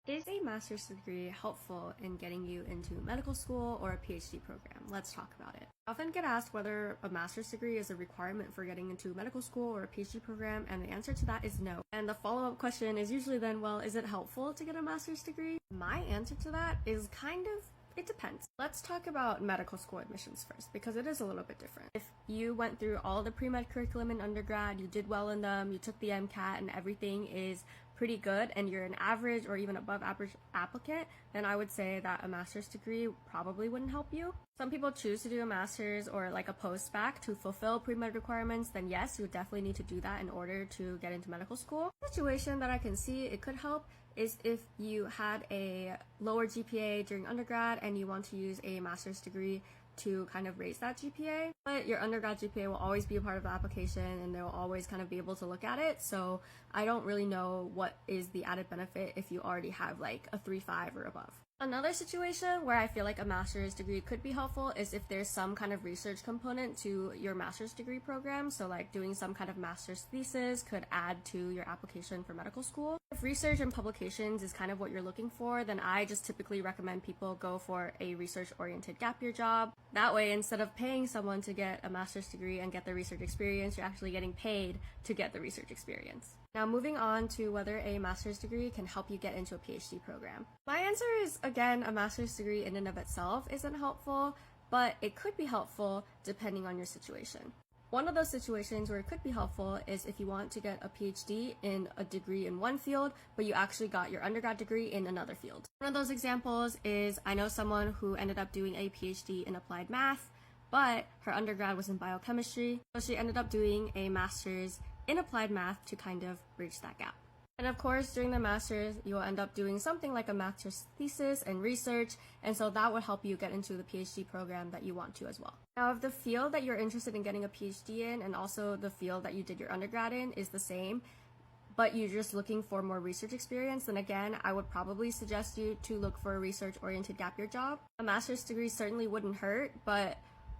Is a master's degree helpful in getting you into medical school or a PhD program? Let's talk about it. I often get asked whether a master's degree is a requirement for getting into medical school or a PhD program, and the answer to that is no. And the follow-up question is usually then, well, is it helpful to get a master's degree? My answer to that is it depends. Let's talk about medical school admissions first, because it is a little bit different. If you went through all the pre-med curriculum in undergrad, you did well in them, you took the MCAT, and everything is pretty good, and you're an average or even above average applicant, then I would say that a master's degree probably wouldn't help you. Some people choose to do a master's or like a post-bac to fulfill pre-med requirements, then yes, you would definitely need to do that in order to get into medical school. The situation that I can see it could help is if you had a lower GPA during undergrad and you want to use a master's degree to kind of raise that GPA, but your undergrad GPA will always be a part of the application and they'll always kind of be able to look at it. So I don't really know what is the added benefit if you already have like a 3.5 or above. Another situation where I feel like a master's degree could be helpful is if there's some kind of research component to your master's degree program. So like doing some kind of master's thesis could add to your application for medical school. If research and publications is kind of what you're looking for, then I just typically recommend people go for a research-oriented gap year job. That way, instead of paying someone to get a master's degree and get the research experience, you're actually getting paid to get the research experience. Now, moving on to whether a master's degree can help you get into a PhD program. My answer is, again, a master's degree in and of itself isn't helpful, but it could be helpful depending on your situation. One of those situations where it could be helpful is if you want to get a PhD in a degree in one field, but you actually got your undergrad degree in another field. One of those examples is I know someone who ended up doing a PhD in applied math, but her undergrad was in biochemistry, so she ended up doing a master's in applied math to kind of bridge that gap. And of course, during the master's, you'll end up doing something like a master's thesis and research, and so that will help you get into the PhD program that you want to as well. Now, if the field that you're interested in getting a PhD in and also the field that you did your undergrad in is the same, but you're just looking for more research experience, then again, I would probably suggest you to look for a research-oriented gap year job. A master's degree certainly wouldn't hurt, but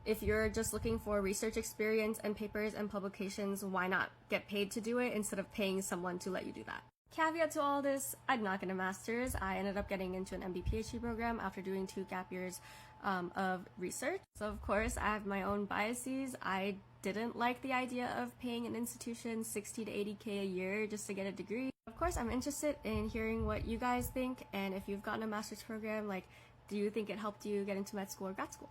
if you're just looking for research experience and papers and publications, why not get paid to do it instead of paying someone to let you do that? Caveat to all this, I did not get a master's. I ended up getting into an MD-PhD program after doing 2 gap years of research. So of course, I have my own biases. I didn't like the idea of paying an institution 60 to 80K a year just to get a degree. Of course, I'm interested in hearing what you guys think, and if you've gotten a master's program, like, do you think it helped you get into med school or grad school?